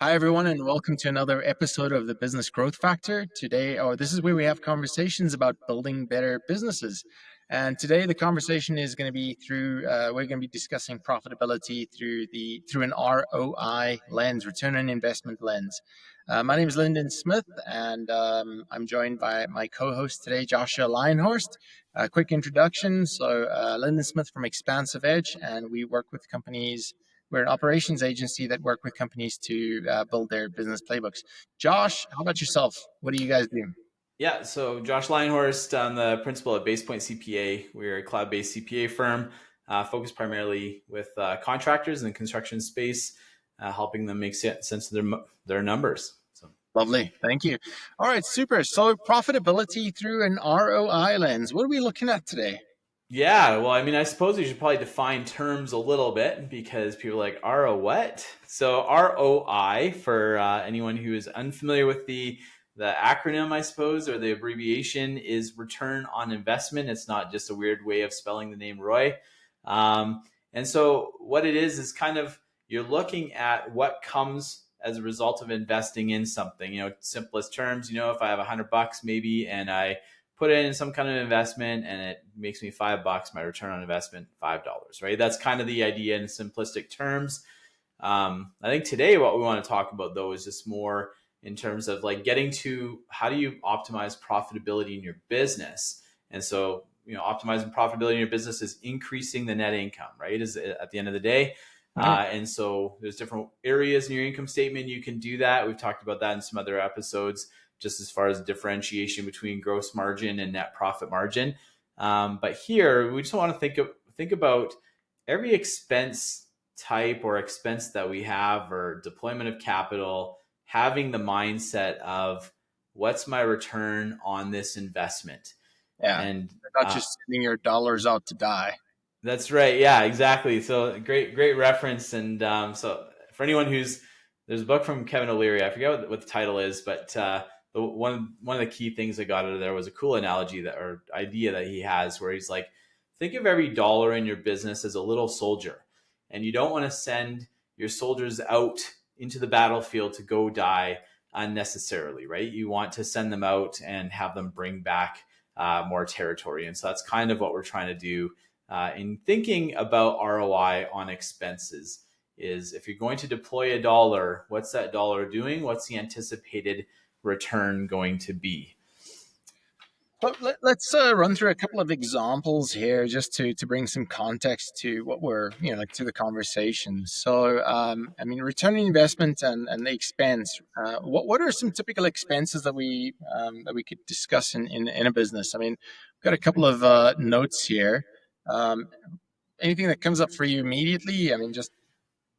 Hi, everyone, and welcome to another episode of the Business Growth Factor. This is where we have conversations about building better businesses. And today, the conversation is going to be we're going to be discussing profitability through an ROI lens, return on investment lens. My name is Lyndon Smith, and I'm joined by my co-host today, Joshua Lyyenhorst. A quick introduction. Lyndon Smith from Expansive Edge, and we work with companies. We're an operations agency that work with companies to build their business playbooks. Josh, how about yourself? What do you guys do? Yeah, so Josh Lyyenhorst, I'm the principal at BasePoint CPA. We're a cloud-based CPA firm focused primarily with contractors in the construction space, helping them make sense of their numbers. So, Lovely. Thank you. All right, super. So profitability through an ROI lens. What are we looking at today? yeah, well, I mean, I suppose we should probably define terms a little bit because people are like, RO what? So ROI, for anyone who is unfamiliar with the acronym, I suppose, or the abbreviation, is return on investment. It's not just a weird way of spelling the name Roy. And so what it is kind of you're looking at what comes as a result of investing in something. Simplest terms, if I have $100 maybe and I put it in some kind of investment and it makes me $5, my return on investment, $5, right? That's kind of the idea in simplistic terms. I think today what we want to talk about though is just more in terms of like getting to how do you optimize profitability in your business. And so, optimizing profitability in your business is increasing the net income, right? Is at the end of the day. And so there's different areas in your income statement you can do that. We've talked about that in some other episodes, just as far as differentiation between gross margin and net profit margin. But here we just want to think about every expense type or expense that we have or deployment of capital, having the mindset of what's my return on this investment. Yeah, And you're not just sending your dollars out to die. that's right. Yeah, exactly. So great reference. And so for anyone there's a book from Kevin O'Leary. I forget what the title is, but one of the key things I got out of there was a cool analogy or idea that he has, where he's like, think of every dollar in your business as a little soldier, and you don't want to send your soldiers out into the battlefield to go die unnecessarily, right? You want to send them out and have them bring back more territory, and so that's kind of what we're trying to do in thinking about ROI on expenses. Is if you're going to deploy a dollar, what's that dollar doing? What's the anticipated return going to be? Let's run through a couple of examples here just to bring some context to what we're, to the conversation. So, return on investment and the expense. What are some typical expenses that we could discuss in a business? I mean, we've got a couple of notes here. Um, Anything that comes up for you immediately? I mean, just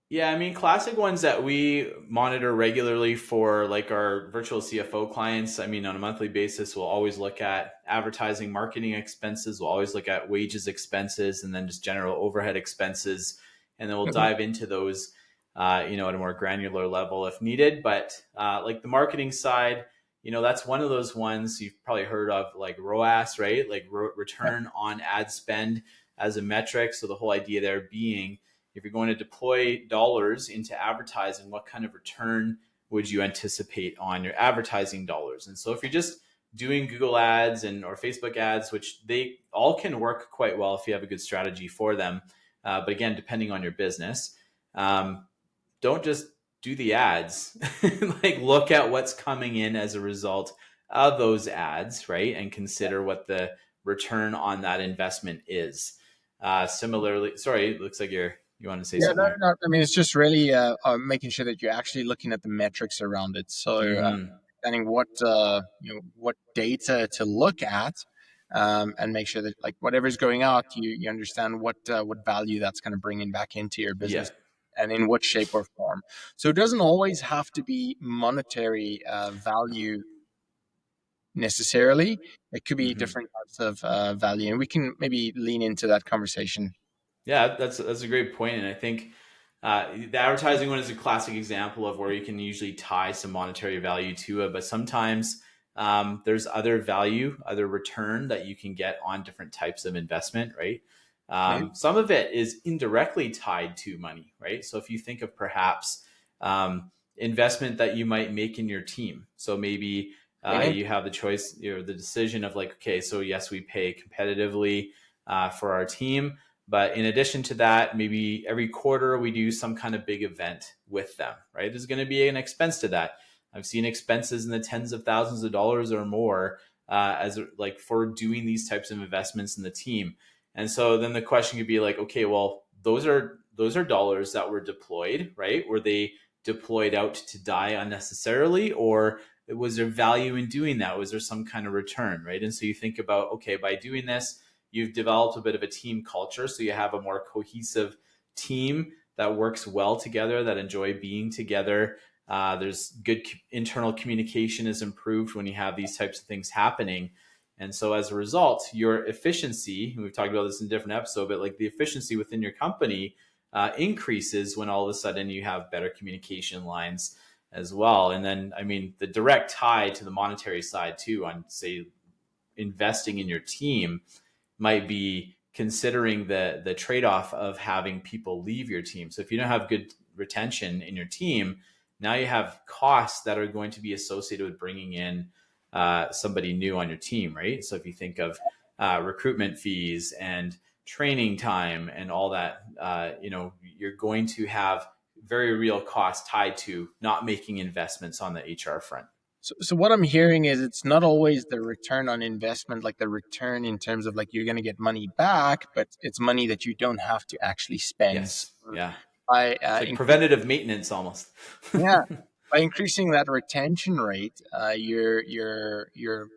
Yeah, I mean, classic ones that we monitor regularly for like our virtual CFO clients. I mean, on a monthly basis, we'll always look at advertising, marketing expenses. We'll always look at wages expenses and then just general overhead expenses. And then we'll dive into those, at a more granular level if needed. But like the marketing side, that's one of those ones you've probably heard of, like ROAS, right? Like return on ad spend as a metric. So the whole idea there being, if you're going to deploy dollars into advertising, what kind of return would you anticipate on your advertising dollars? And so if you're just doing Google ads or Facebook ads, which they all can work quite well if you have a good strategy for them. But again, depending on your business, don't just do the ads. Like look at what's coming in as a result of those ads, right? And consider what the return on that investment is. Similarly, sorry, it looks like you want to say yeah, something there. no, I mean, it's just really making sure that you're actually looking at the metrics around it. So, Mm-hmm. understanding what data to look at, and make sure that like whatever's going out, you understand what value that's kind of bringing back into your Yeah. business, and in what shape or form. So it doesn't always have to be monetary value necessarily. It could be Mm-hmm. different types of value, and we can maybe lean into that conversation. Yeah, that's a great point, and I think the advertising one is a classic example of where you can usually tie some monetary value to it, but sometimes there's other value, other return that you can get on different types of investment, right? Okay. Some of it is indirectly tied to money, right? So if you think of perhaps investment that you might make in your team. So maybe Brilliant. you have the choice, the decision of like, okay, so yes, we pay competitively for our team, but in addition to that, maybe every quarter we do some kind of big event with them, right? There's going to be an expense to that. I've seen expenses in the tens of thousands of dollars or more as like for doing these types of investments in the team. And so then the question could be like, okay, well, those are dollars that were deployed, right? Were they deployed out to die unnecessarily, or was there value in doing that? Was there some kind of return, right? And so you think about, okay, by doing this, you've developed a bit of a team culture, so you have a more cohesive team that works well together, that enjoy being together. There's good internal communication is improved when you have these types of things happening. And so as a result, your efficiency, and we've talked about this in a different episode, but like the efficiency within your company increases when all of a sudden you have better communication lines as well. And then, I mean, the direct tie to the monetary side too, on say investing in your team might be considering the trade-off of having people leave your team. So if you don't have good retention in your team, now you have costs that are going to be associated with bringing in somebody new on your team, right? So if you think of recruitment fees and training time and all that, you're going to have very real costs tied to not making investments on the HR front. So what I'm hearing is it's not always the return on investment, like the return in terms of like you're going to get money back, but it's money that you don't have to actually spend. So Yes. Yeah. by It's like preventative maintenance almost. yeah, by increasing that retention rate, you're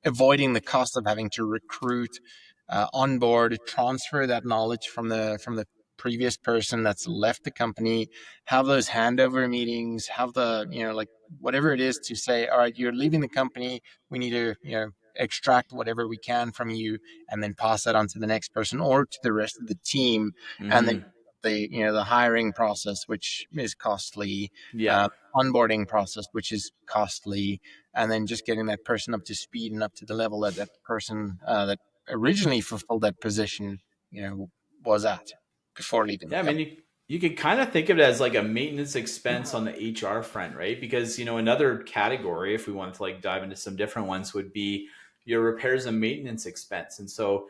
avoiding the cost of having to recruit, onboard, transfer that knowledge from the previous person that's left the company, have those handover meetings, have the like whatever it is to say, all right, you're leaving the company, we need to extract whatever we can from you, and then pass that on to the next person or to the rest of the team, and then Mm-hmm. the hiring process, which is costly, Yeah. onboarding process, which is costly, and then just getting that person up to speed and up to the level that that person that originally fulfilled that position, was at before leaving the Yeah, I mean, company. you could kind of think of it as like a maintenance expense on the HR front, right? Because, another category, if we want to like dive into some different ones, would be your repairs and maintenance expense. And so,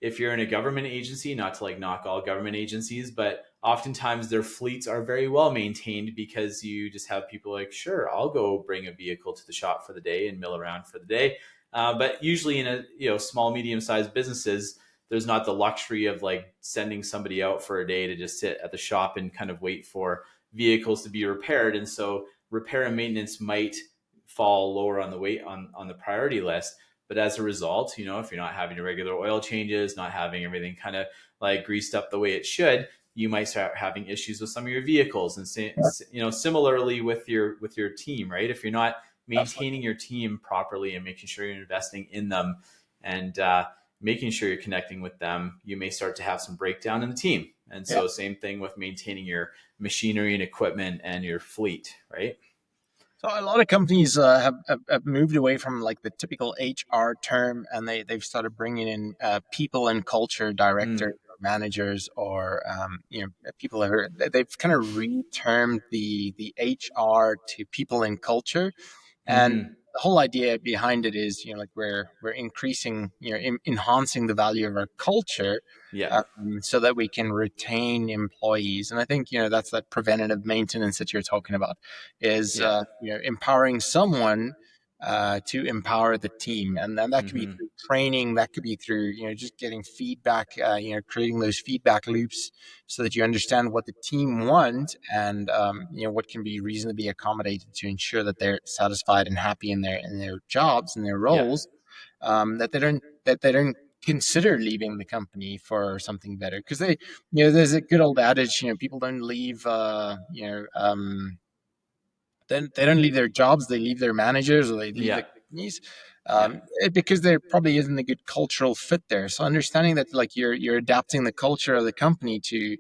if you're in a government agency, not to like knock all government agencies, but oftentimes their fleets are very well maintained because you just have people like, sure, I'll go bring a vehicle to the shop for the day and mill around for the day. But usually in a, small, medium sized businesses, there's not the luxury of like sending somebody out for a day to just sit at the shop and kind of wait for vehicles to be repaired. And so repair and maintenance might fall lower on the weight on the priority list. But as a result, if you're not having your regular oil changes, not having everything kind of like greased up the way it should, you might start having issues with some of your vehicles. And similarly with your team, right? If you're not Absolutely. maintaining your team properly and making sure you're investing in them, and making sure you're connecting with them, you may start to have some breakdown in the team. And Yeah. so, same thing with maintaining your machinery and equipment and your fleet, right? So a lot of companies have moved away from like the typical HR term, and they've started bringing in people and culture directors, Mm. or managers, or people that are, they've kind of retermed the HR to people and culture. And Mm-hmm. the whole idea behind it is, like we're increasing, enhancing the value of our culture, Yeah. so that we can retain employees. And I think, that's that preventative maintenance that you're talking about, is Yeah. empowering someone to empower the team, and then that could be Mm-hmm. through training, that could be through just getting feedback, creating those feedback loops so that you understand what the team wants, and what can be reasonably accommodated to ensure that they're satisfied and happy in their jobs and their Yeah. roles, that they don't consider leaving the company for something better, because there's a good old adage, people don't leave then they don't leave their jobs, they leave their managers, or they leave the Yeah. companies, Yeah. because there probably isn't a good cultural fit there. So understanding that, like, you're adapting the culture of the company to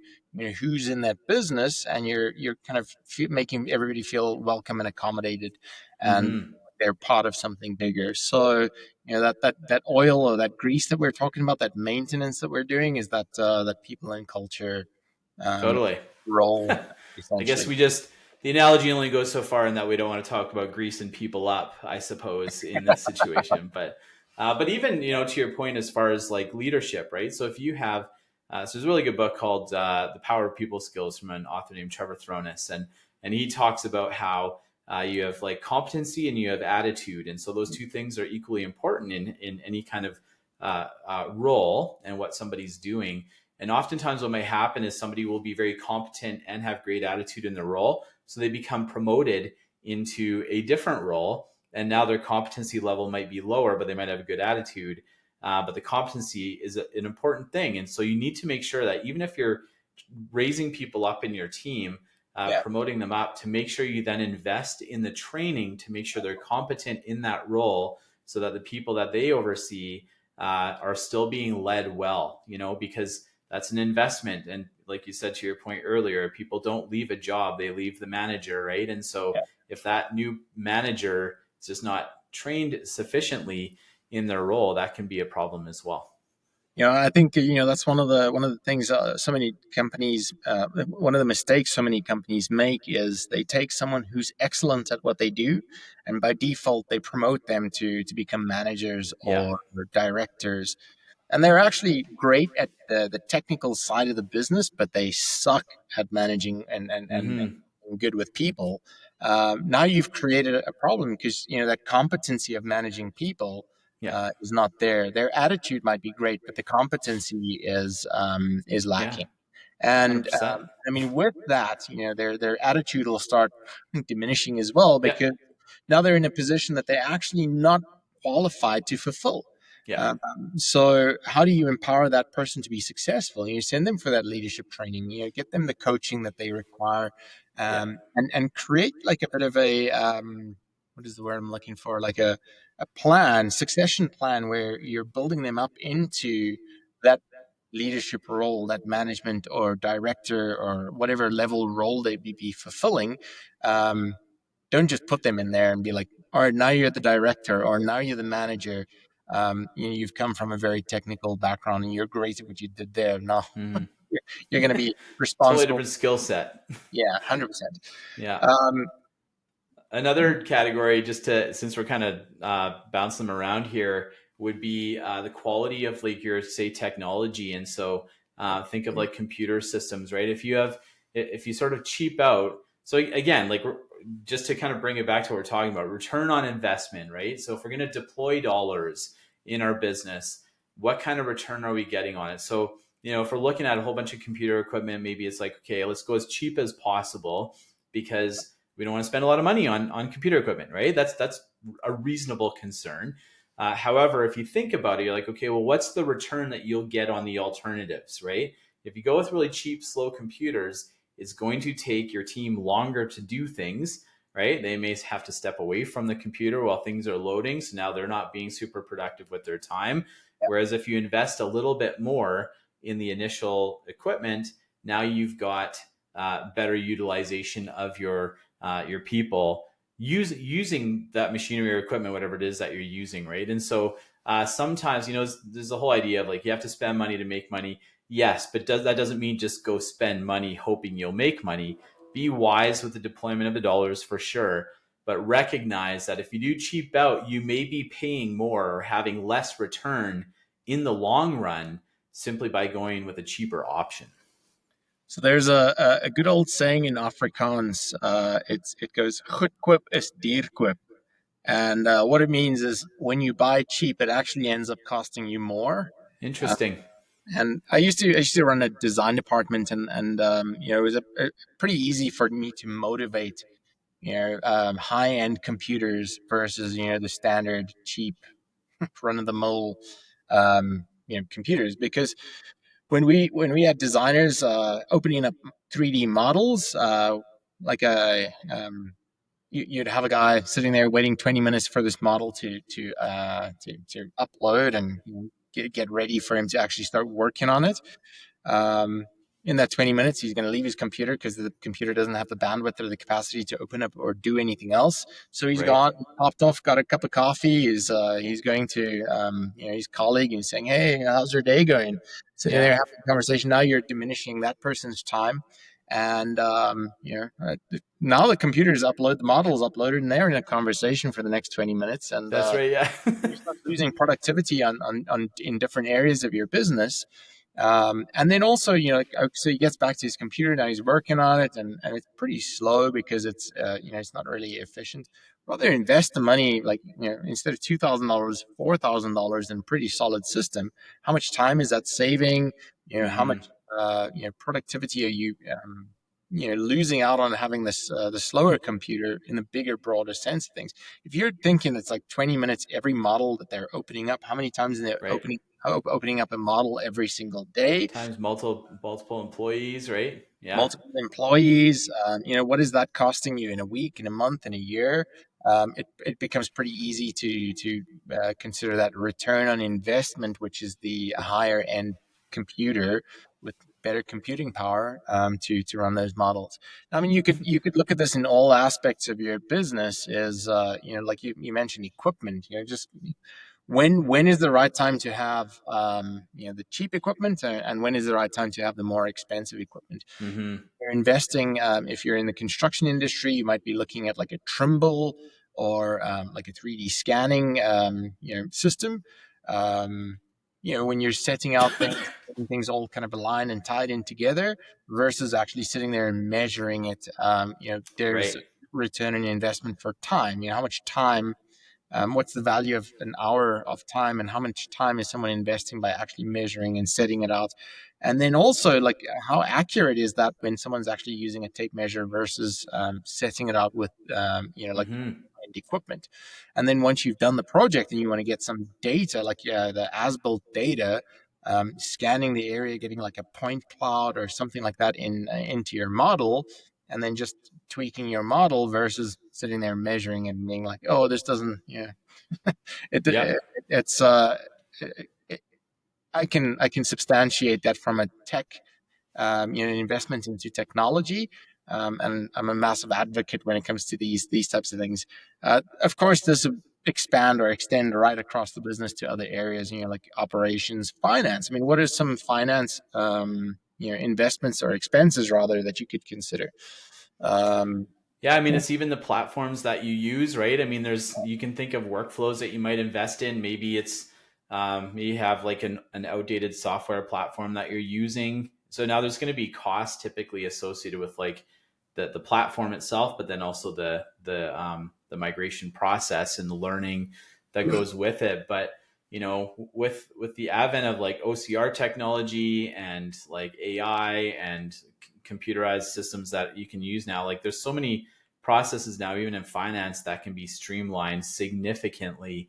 who's in that business, and you're kind of making everybody feel welcome and accommodated, and Mm-hmm. they're part of something bigger. So that oil or that grease that we're talking about, that maintenance that we're doing, is that people and culture um, Totally. role. I guess essentially. we just the analogy only goes so far in that we don't want to talk about greasing people up, I suppose, in this situation. But even to your point as far as like leadership, right? So if you have so there's a really good book called The Power of People Skills from an author named Trevor Thronis, and he talks about how you have like competency and you have attitude, and so those two things are equally important in any kind of role and what somebody's doing. And oftentimes, what may happen is somebody will be very competent and have great attitude in their role. So they become promoted into a different role. And now their competency level might be lower, but they might have a good attitude. But the competency is an important thing. And so you need to make sure that even if you're raising people up in your team, Yeah. promoting them up, to make sure you then invest in the training to make sure they're competent in that role so that the people that they oversee are still being led well, because that's an investment. And like you said to your point earlier, people don't leave a job, they leave the manager, right? And so if that new manager is just not trained sufficiently in their role, that can be a problem as well. I think that's one of the things so many companies, one of the mistakes so many companies make is they take someone who's excellent at what they do, and by default they promote them to become managers Yeah. or directors, and they're actually great at the technical side of the business, but they suck at managing Mm-hmm. and good with people. Now you've created a problem because that competency of managing people Yeah. is not there. Their attitude might be great, but the competency is Yeah. lacking. Hundred And percent. I mean, with that, their attitude will start diminishing as well Yeah. because now they're in a position that they're actually not qualified to fulfill. Yeah. Um, so how do you empower that person to be successful? You send them for that leadership training. Get them the coaching that they require, Yeah. and create like a bit of a what is the word I'm looking for? Like a plan, succession plan, where you're building them up into that leadership role, that management or director or whatever level role they be fulfilling. Um, don't just put them in there and be like, all right, now you're the director or now you're the manager. You've come from a very technical background and you're great at what you did there. No, Mm-hmm. you're going to be Totally responsible. different skill set. Yeah, 100%. Yeah. Um, Another category, just to since we're kind of bouncing them around here, would be the quality of like your say technology. And so think of like computer systems, right? If you sort of cheap out, so again, like just to kind of bring it back to what we're talking about, return on investment, right? So if we're going to deploy dollars in our business, what kind of return are we getting on it? So if we're looking at a whole bunch of computer equipment, maybe it's like, okay, let's go as cheap as possible because we don't want to spend a lot of money on computer equipment, right? That's a reasonable concern. However, if you think about it, you're like, okay, well, what's the return that you'll get on the alternatives, right? If you go with really cheap, slow computers, it's going to take your team longer to do things, right? They may have to step away from the computer while things are loading. So now they're not being super productive with their time. Whereas if you invest a little bit more in the initial equipment, now you've got better utilization of your people using that machinery or equipment, whatever it is that you're using, right? And so sometimes, there's the whole idea of like you have to spend money to make money. Yes, but that doesn't mean just go spend money hoping you'll make money. Be wise with the deployment of the dollars for sure, but recognize that if you do cheap out, you may be paying more or having less return in the long run simply by going with a cheaper option. so there's a good old saying in Afrikaans. It goes goedkoop is duurkoop. And what it means is when you buy cheap, it actually ends up costing you more. Uh, Interesting. and I used to run a design department, and it was pretty easy for me to motivate high end computers versus the standard cheap run of the mill computers, because when we had designers opening up 3D models, like you'd have a guy sitting there waiting 20 minutes for this model to upload and get ready for him to actually start working on it. Um, in that 20 minutes, he's going to leave his computer because the computer doesn't have the bandwidth or the capacity to open up or do anything else. So he's Right. gone, popped off, got a cup of coffee. He's going to his colleague and saying, "Hey, how's your day going?" Sitting there Yeah. having a conversation. Now you're diminishing that person's time, And now the computers upload the models uploaded, and they're in a conversation for the next 20 minutes, and That's right. Yeah. you start losing productivity on in different areas of your business. And then also, so he gets back to his computer now. He's working on it, and it's pretty slow because it's not really efficient. Rather invest the money, like instead of $2,000, $4,000 in a pretty solid system. How much time is that saving? How Mm-hmm. much productivity are you losing out on having this the slower computer in the bigger, broader sense of things? If you're thinking it's like 20 minutes every model that they're opening up, how many times they're Right. opening up a model every single day, Times multiple employees, right? Yeah. multiple employees, what is that costing you in a week, in a month, in a year? It becomes pretty easy to consider that return on investment, which is the higher end computer with better computing power to run those models. I mean, you could look at this in all aspects of your business. Is like you mentioned equipment. Just when is the right time to have the cheap equipment, and when is the right time to have the more expensive equipment? Mm-hmm. You're investing, if you're in the construction industry, you might be looking at like a Trimble or like a 3D scanning system. When you're setting out things, getting things all kind of aligned and tied in together versus actually sitting there and measuring it. There's Right. return on investment for time. How much time, what's the value of an hour of time, and how much time is someone investing by actually measuring and setting it out? And then also, like, how accurate is that when someone's actually using a tape measure versus setting it out with like Mm-hmm. equipment? And then once you've done the project and you want to get some data, like the as-built data, scanning the area, getting like a point cloud or something like that into your model, and then just tweaking your model versus sitting there measuring and being like, oh, this doesn't, it Yep. it's it, I can substantiate that from a tech, investment into technology. And I'm a massive advocate when it comes to these types of things. Of course, this will expand or extend right across the business to other areas, like operations, finance. I mean, what are some finance, investments or expenses rather that you could consider? Um, Yeah, I mean, it's even the platforms that you use, right? I mean, you can think of workflows that you might invest in. Maybe it's you have like an outdated software platform that you're using. So now there's going to be costs typically associated with like the platform itself, but then also the migration process and the learning that goes with it. But with the advent of like OCR technology and like AI and computerized systems that you can use now, like there's so many processes now, even in finance, that can be streamlined significantly.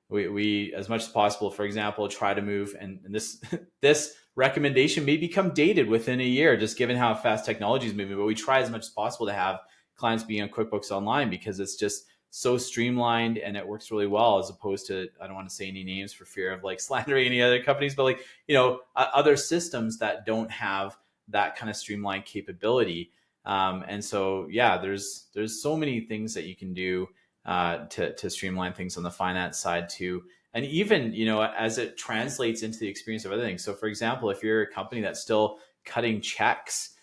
We as much as possible, for example, try to move, and this this recommendation may become dated within a year, just given how fast technology is moving. But we try as much as possible to have clients be on QuickBooks Online because it's just so streamlined and it works really well, as opposed to, I don't want to say any names for fear of like slandering any other companies, but like other systems that don't have that kind of streamlined capability. And so, yeah, there's so many things that you can do to streamline things on the finance side too. And even, as it translates into the experience of other things. So, for example, if you're a company that's still cutting checks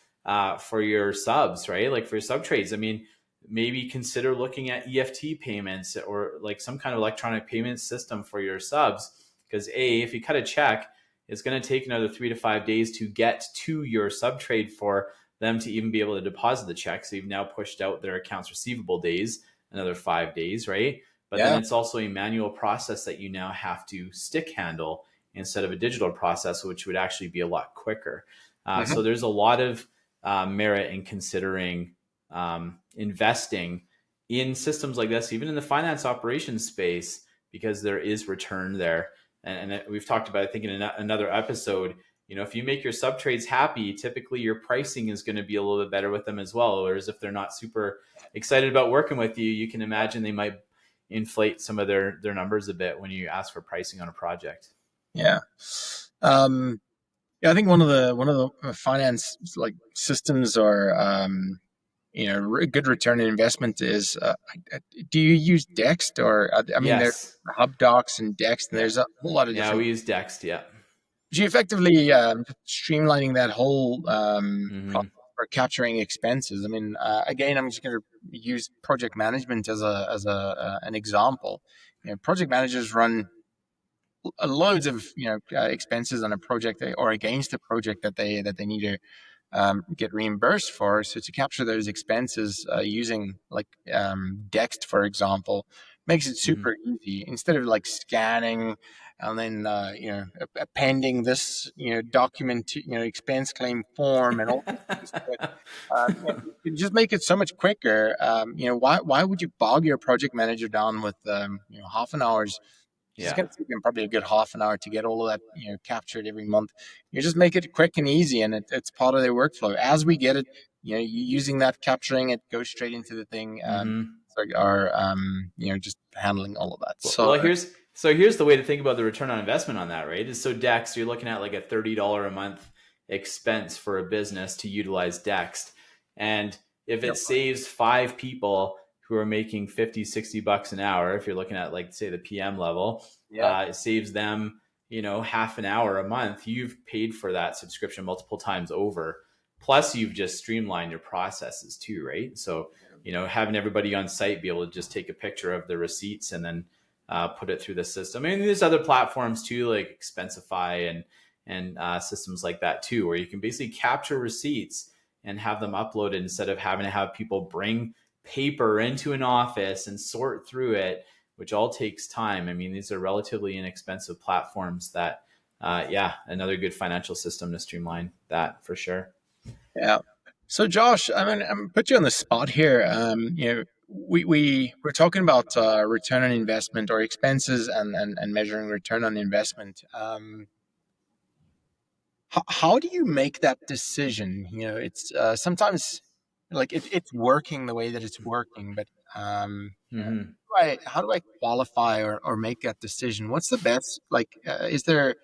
for your subs, right? Like for your sub trades, I mean, maybe consider looking at EFT payments or like some kind of electronic payment system for your subs. Because if you cut a check, it's going to take another 3 to 5 days to get to your sub trade for them to even be able to deposit the check. So you've now pushed out their accounts receivable days another 5 days, right? But then yeah. it's also a manual process that you now have to stick handle instead of a digital process, which would actually be a lot quicker. So Mhm. there's a lot of merit in considering investing in systems like this, even in the finance operations space, because there is return there. And we've talked about, I think, in another episode, if you make your sub trades happy, typically your pricing is going to be a little bit better with them as well. Whereas if they're not super excited about working with you, you can imagine they might inflate some of their numbers a bit when you ask for pricing on a project. Yeah. Um, yeah, I think one of the finance like systems or good return on investment is, do you use Dext or I mean, there's Yes. Hub Docs and Dext, and there's a whole lot of Yeah, different. we use Dext. Yeah. So you effectively streamlining that whole process Mm-hmm. for capturing expenses. I mean, again, I'm just going to use project management as a an example. Project managers run loads of expenses on a project or against a project that they need to get reimbursed for. So to capture those expenses using like Dext, for example, makes it Mm-hmm. super easy. Instead of like scanning and then appending this document to expense claim form and all this piece of it. You just make it so much quicker. Why would you bog your project manager down with half an hour's? It's Yeah. going to take them probably a good half an hour to get all of that captured every month. You just make it quick and easy, and it's part of their workflow. As we get it, you using that, capturing it, goes straight into the thing. Mm-hmm. So are just handling all of that. So Well, here's the way to think about the return on investment on that, right? Is so Dex, you're looking at like a $30 a month expense for a business to utilize Dex. And if yeah, it saves five people who are making 50, $60 an hour, if you're looking at like say the PM level, yeah, it saves them, half an hour a month. You've paid for that subscription multiple times over. Plus you've just streamlined your processes too, right? So, having everybody on site be able to just take a picture of the receipts and then put it through the system. I mean, there's other platforms too, like Expensify and systems like that too, where you can basically capture receipts and have them uploaded instead of having to have people bring paper into an office and sort through it, which all takes time. I mean, these are relatively inexpensive platforms that, yeah, another good financial system to streamline that for sure. yeah. So Josh, I mean, I'm put you on the spot here. We're talking about return on investment or expenses and measuring return on investment. How do you make that decision? It's sometimes like it's working the way that it's working, but Mm-hmm. how do I qualify or make that decision? What's the best? Like, is there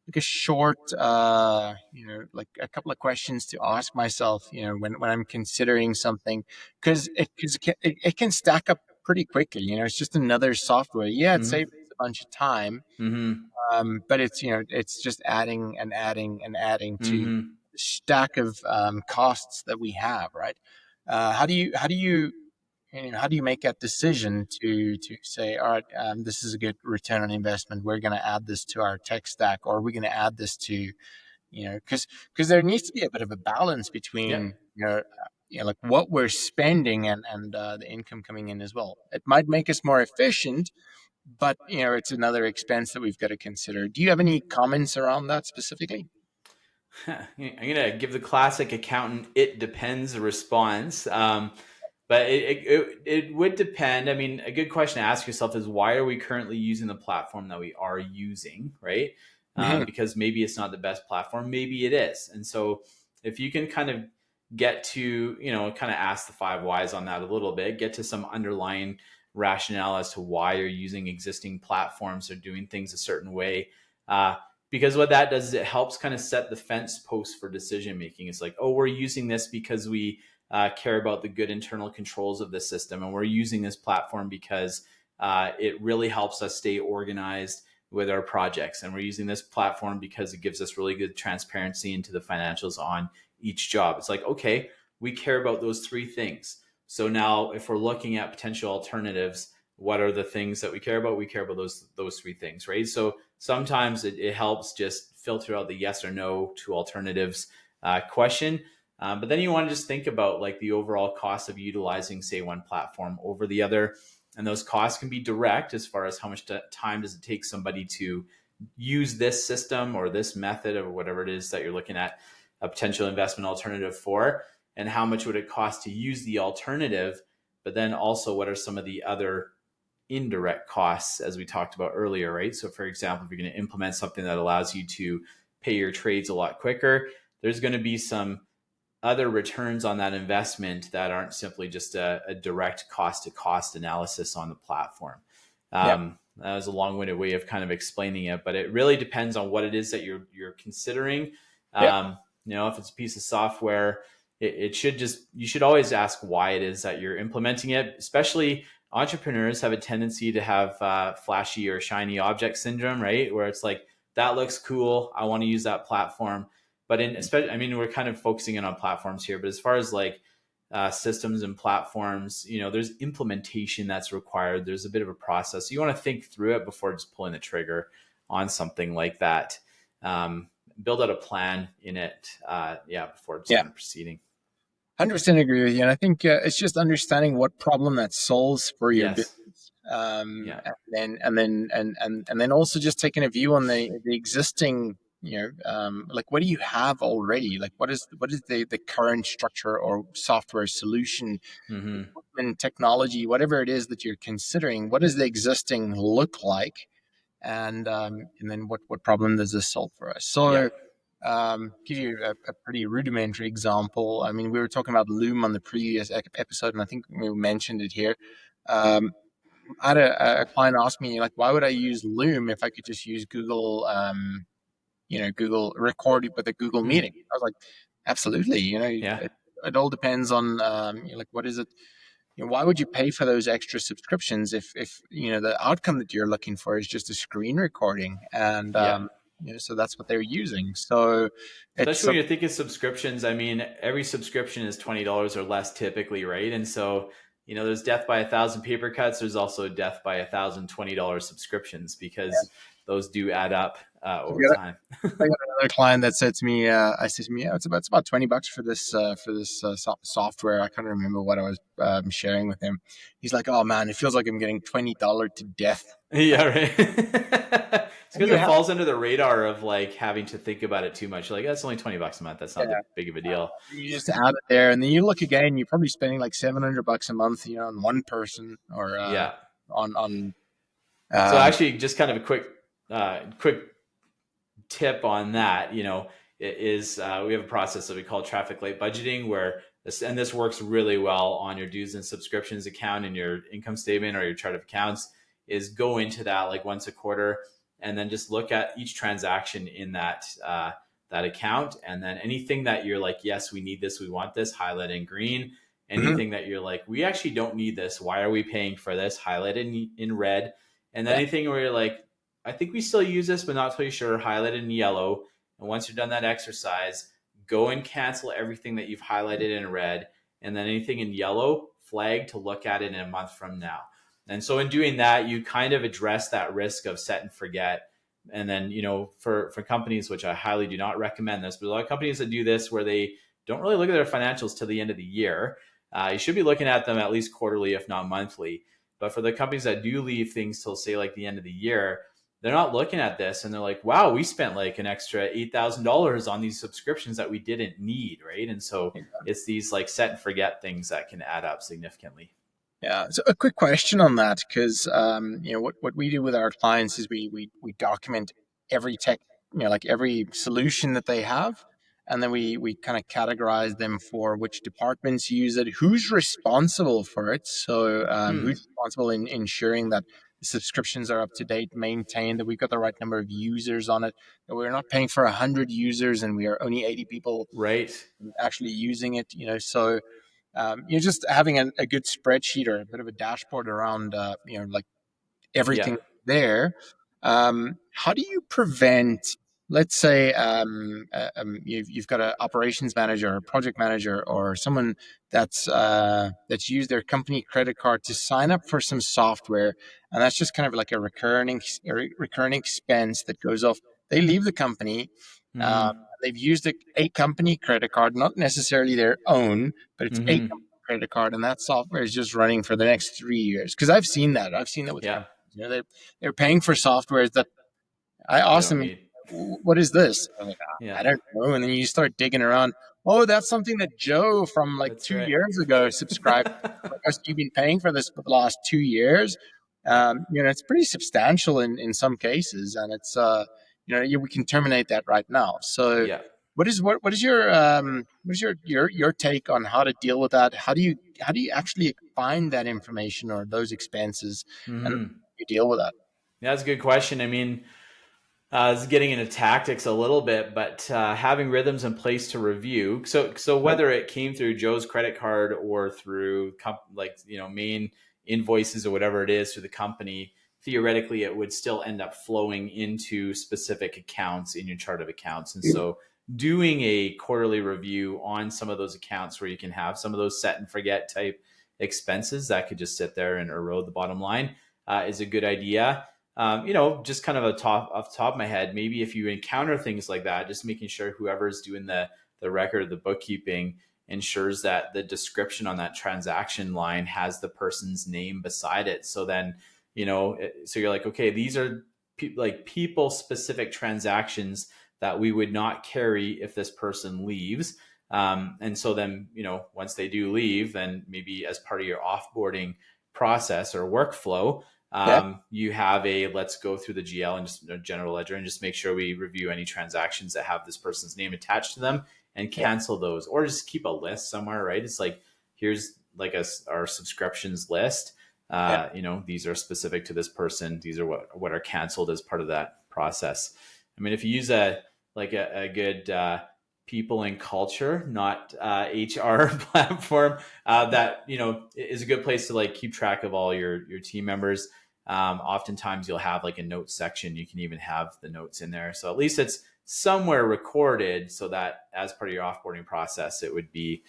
like a short, like a couple of questions to ask myself, when I'm considering something, because it can stack up pretty quickly. It's just another software. Yeah, it saves Mm-hmm. a bunch of time, Mm-hmm. but it's just adding and adding and adding to Mm-hmm. the stack of costs that we have, right? How do you make that decision to say, all right, this is a good return on investment. We're going to add this to our tech stack, or we're going to add this to, because there needs to be a bit of a balance between, Yep. like what we're spending and the income coming in as well. It might make us more efficient, but it's another expense that we've got to consider. Do you have any comments around that specifically? I'm gonna give the classic accountant "it depends" response, but it would depend. I mean, a good question to ask yourself is why are we currently using the platform that we are using, right? Hmm. Because maybe it's not the best platform, maybe it is, and so if you can kind of get to kind of ask the five whys on that a little bit, get to some underlying rationale as to why you're using existing platforms or doing things a certain way. Because what that does is it helps kind of set the fence post for decision making. It's like, oh, we're using this because we care about the good internal controls of the system, and we're using this platform because it really helps us stay organized with our projects, and we're using this platform because it gives us really good transparency into the financials on each job. It's like, okay, we care about those three things. So now, if we're looking at potential alternatives, what are the things that we care about? We care about those three things, right? So sometimes it helps just filter out the yes or no to alternatives question. But then you want to just think about like the overall cost of utilizing, say, one platform over the other. And those costs can be direct as far as how much time does it take somebody to use this system or this method or whatever it is that you're looking at a potential investment alternative for, and how much would it cost to use the alternative. But then also, what are some of the other indirect costs, as we talked about earlier, right? So, for example, if you're going to implement something that allows you to pay your trades a lot quicker, there's going to be some other returns on that investment that aren't simply just a direct cost to cost analysis on the platform. Yeah, That was a long-winded way of kind of explaining it, but it really depends on what it is that you're considering. yeah, If it's a piece of software, it should just you should always ask why it is that you're implementing it. Especially entrepreneurs have a tendency to have flashy or shiny object syndrome, right? Where it's like, that looks cool. I want to use that platform. But in especially, I mean, we're kind of focusing in on platforms here, but as far as like systems and platforms, there's implementation that's required. There's a bit of a process. So you want to think through it before just pulling the trigger on something like that. Build out a plan in it, before just Yeah. kind of proceeding. 100% agree with you. And I think it's just understanding what problem that solves for your business. Yes. Um, Yeah. and then also just taking a view on the existing, like what do you have already? Like what is the current structure or software solution, Mm-hmm. equipment, technology, whatever it is that you're considering? What does the existing look like? And then what problem does this solve for us? Yeah. So give you a pretty rudimentary example. I mean, we were talking about Loom on the previous episode, and I think we mentioned it here. Um, I had a client ask me, like, why would I use Loom if I could just use Google, Google record it with a Google Mm. meeting? I was like, absolutely. Yeah. It all depends on, like, what is it? Why would you pay for those extra subscriptions if the outcome that you're looking for is just a screen recording? And Yeah. so that's what they're using. So it's Especially when some, you're thinking subscriptions. I mean, every subscription is $20 or less typically, right? And so, there's death by 1,000 paper cuts. There's also death by 1,020 subscriptions because those do add up I've over got, time. I got another client that said to me, I said to me, yeah, it's about $20 for this software. I can't remember what I was sharing with him. He's like, oh man, it feels like I'm getting $20 to death. Yeah, right. It's And because you it have, falls under the radar of like having to think about it too much. Like, that's only $20 a month. That's yeah, not that big of a deal. you just add it there, and then you look again. You're probably spending like $700 a month, on one person or Yeah. on So um, actually, just kind of a quick tip on that, is we have a process that we call traffic light budgeting, where this works really well on your dues and subscriptions account in your income statement or your chart of accounts. Is go into that like once a quarter, and then just look at each transaction in that account, and then anything that you're like, yes, we need this, we want this, highlight in green. mhm, Anything that you're like, we actually don't need this, why are we paying for this, highlight in red. And then yeah, anything where you're like, I think we still use this, but not totally sure, highlight in yellow. And once you've done that exercise, go and cancel everything that you've highlighted in red. And then anything in yellow, flag to look at it in a month from now. And so in doing that, you kind of address that risk of set and forget. And then, for companies, which I highly do not recommend this, but a lot of companies that do this where they don't really look at their financials till the end of the year. You should be looking at them at least quarterly, if not monthly. But for the companies that do leave things till say like the end of the year, they're not looking at this and they're like, wow, we spent like an extra $8,000 on these subscriptions that we didn't need, right? And so it's these like set and forget things that can add up significantly. yeah. So a quick question on that, because what we do with our clients is we document every tech, like every solution that they have, and then we kind of categorize them for which departments use it, who's responsible for it. So Hmm. who's responsible in ensuring that the subscriptions are up to date, maintained, that we've got the right number of users on it, that we're not paying for 100 users and we are only 80 people Right. actually using it. So just having a good spreadsheet or a bit of a dashboard around, like Yeah. everything there. How do you prevent, let's say, you've got an operations manager or a project manager or someone that's used their company credit card to sign up for some software, and that's just kind of like a recurring expense that goes off. They leave the company. Uh, Mm-hmm. they've used a company credit card, not necessarily their own, but it's a Mm-hmm. company credit card, and that software is just running for the next 3 years. Because I've seen that. I've seen that with Yeah. companies. They're paying for softwares that I They asked don't them, need. "What is this?" I'm like, Yeah. I don't know. And then you start digging around. Oh, that's something that Joe from like That's two right. years ago subscribed. Like, "Oh, so you've been paying for this for the last 2 years." Yeah. It's pretty substantial in some cases, and it's we can terminate that right now. So, Yeah. what is your take on how to deal with that? How do you actually find that information or those expenses, and Mm-hmm. you deal with that? Yeah, that's a good question. I mean, this is getting into tactics a little bit, but having rhythms in place to review. So whether it came through Joe's credit card or through main invoices or whatever it is through the company, theoretically it would still end up flowing into specific accounts in your chart of accounts. And so doing a quarterly review on some of those accounts where you can have some of those set and forget type expenses that could just sit there and erode the bottom line is a good idea. Just kind of off the top of my head, maybe if you encounter things like that, just making sure whoever's doing the record of the bookkeeping ensures that the description on that transaction line has the person's name beside it. So then, so you're like, okay, these are people specific transactions that we would not carry if this person leaves. And so then, once they do leave, then maybe as part of your offboarding process or workflow, Yeah. you have let's go through the GL and just general ledger and just make sure we review any transactions that have this person's name attached to them and Yeah. cancel those, or just keep a list somewhere, right? It's like, here's like our subscriptions list. Yeah. These are specific to this person. These are what are canceled as part of that process. I mean, if you use a good people and culture, not HR platform, that is a good place to keep track of all your team members. Oftentimes you'll have a notes section. You can even have the notes in there, so at least it's somewhere recorded, so that as part of your offboarding process, it would be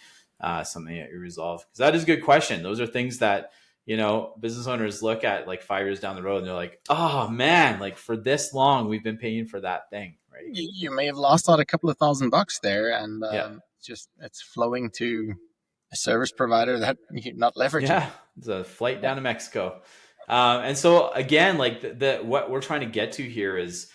something that you resolve. Because that is a good question. Those are things that business owners look at 5 years down the road and they're like, oh man, for this long we've been paying for that thing, right? You may have lost out a couple of $1,000 there, and Yeah. it's flowing to a service provider that you're not leveraging. Yeah, it's a flight Yeah. down to Mexico. And so again, what we're trying to get to here is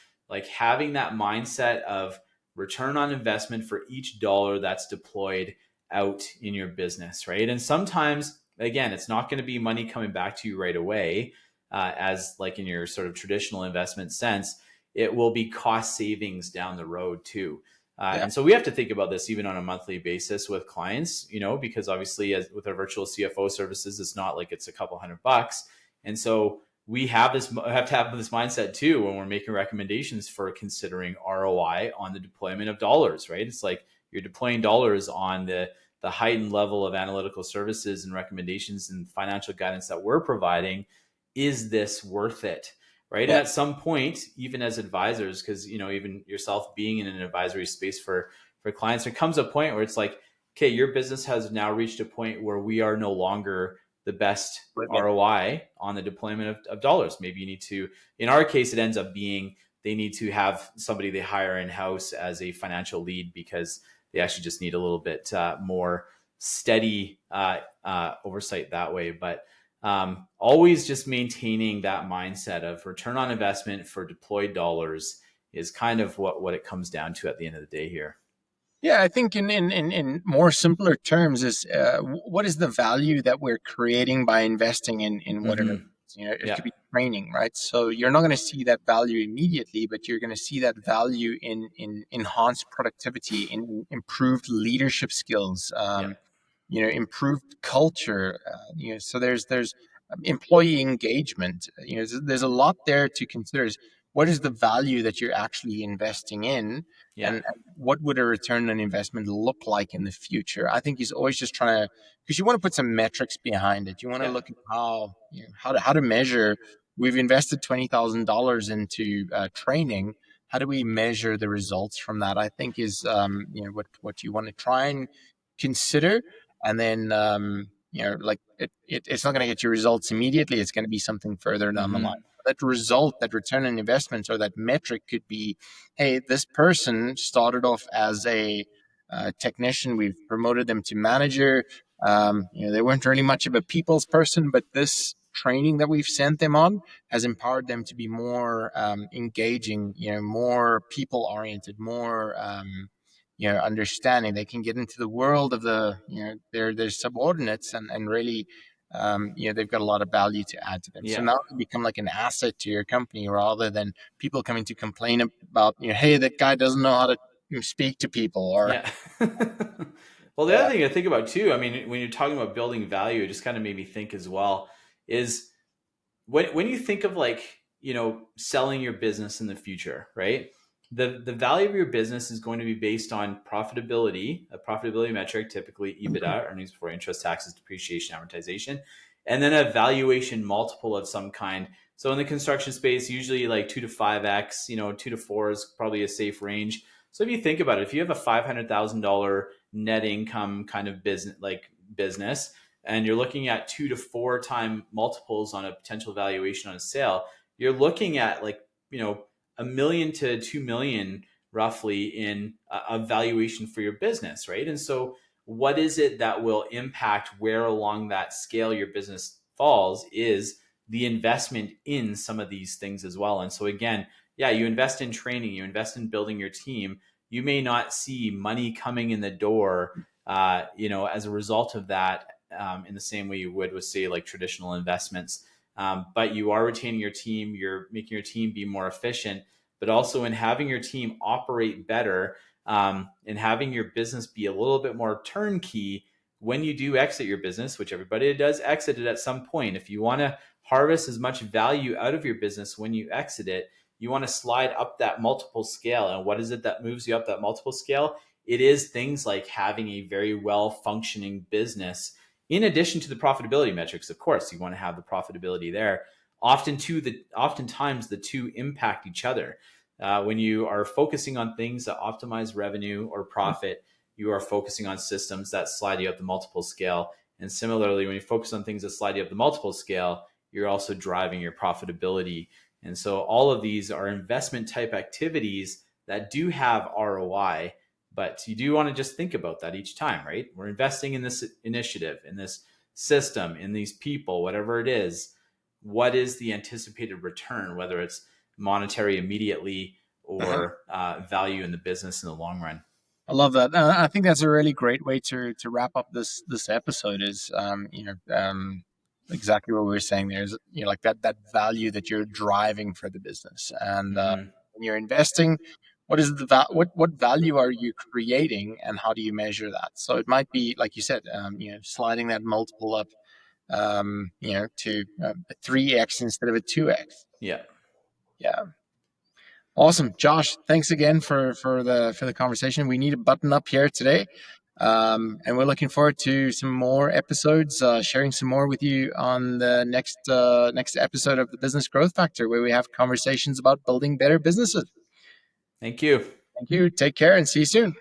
having that mindset of return on investment for each dollar that's deployed out in your business, right? And sometimes, again, it's not going to be money coming back to you right away, as in your sort of traditional investment sense. It will be cost savings down the road too. Yeah. And so we have to think about this even on a monthly basis with clients, because obviously, as with our virtual CFO services, it's not like it's a couple $100. And so we have to have this mindset too when we're making recommendations for considering ROI on the deployment of dollars, right? It's like you're deploying dollars on the heightened level of analytical services and recommendations and financial guidance that we're providing. Is this worth it? Right. And Yeah. at some point, even as advisors, because, even yourself being in an advisory space for clients, there comes a point where it's like, okay, your business has now reached a point where we are no longer the best Yeah. ROI on the deployment of dollars. Maybe you need to, in our case, it ends up being they need to have somebody they hire in-house as a financial lead because they actually just need a little bit more steady oversight that way. But always just maintaining that mindset of return on investment for deployed dollars is kind of what it comes down to at the end of the day here. Yeah, I think in more simpler terms is what is the value that we're creating by investing in whatever. Mm-hmm. It Yeah. could be training, right? So you're not going to see that value immediately, but you're going to see that value in enhanced productivity, in improved leadership skills, Yeah. improved culture. So there's employee engagement. There's a lot there to consider. What is the value that you're actually investing in, Yeah. and what would a return on investment look like in the future? I think he's always just trying to, because you want to put some metrics behind it. You want to Yeah. look at how to measure. We've invested $20,000 into training. How do we measure the results from that? I think is what you want to try and consider. And then it's not going to get your results immediately. It's going to be something further down the line. Mm-hmm. That result, that return on investment, or that metric could be, hey, this person started off as a technician. We've promoted them to manager. They weren't really much of a people's person, but this training that we've sent them on has empowered them to be more engaging, more people oriented, more understanding. They can get into the world of their subordinates, and really they've got a lot of value to add to them. So Yeah. now they become like an asset to your company, rather than people coming to complain about, hey, that guy doesn't know how to speak to people, or Yeah. Well, the other thing I think about too, I mean, when you're talking about building value, it just kind of made me think as well, is when you think of selling your business in the future, right? The value of your business is going to be based on profitability, a profitability metric, typically EBITDA, earnings before interest, taxes, depreciation, amortization, and then a valuation multiple of some kind. So in the construction space, usually like 2 to 5x, 2 to 4 is probably a safe range. So if you think about it, if you have a $500,000 net income kind of business, and you're looking at 2 to 4 time multiples on a potential valuation on a sale, you're looking at like, a million to 2 million roughly in a valuation for your business, right? And so what is it that will impact where along that scale your business falls is the investment in some of these things as well. And so again, yeah, you invest in training, you invest in building your team. You may not see money coming in the door, as a result of that, in the same way you would with, say, like traditional investments. But you are retaining your team, you're making your team be more efficient, but also in having your team operate better, and having your business be a little bit more turnkey when you do exit your business, which everybody does exit it at some point. If you want to harvest as much value out of your business when you exit it, you want to slide up that multiple scale. And what is it that moves you up that multiple scale? It is things like having a very well functioning business. In addition to the profitability metrics, of course, you want to have the profitability there. Oftentimes, the two impact each other. When you are focusing on things that optimize revenue or profit, you are focusing on systems that slide you up the multiple scale. And similarly, when you focus on things that slide you up the multiple scale, you're also driving your profitability. And so all of these are investment type activities that do have ROI, but you do want to just think about that each time, right? We're investing in this initiative, in this system, in these people, whatever it is. What is the anticipated return, whether it's monetary immediately Uh-huh. or value in the business in the long run? I love that. I think that's a really great way to wrap up this episode. Is exactly what we were saying. There's like that value that you're driving for the business, and Mm-hmm. when you're investing, what is what value are you creating, and how do you measure that? So it might be like you said, sliding that multiple up, to a 3x instead of a 2x. Yeah. Yeah. Awesome, Josh. Thanks again for the conversation. We need a button up here today, and we're looking forward to some more episodes, sharing some more with you on the next episode of the Business Growth Factor, where we have conversations about building better businesses. Thank you. Thank you. Take care, and see you soon.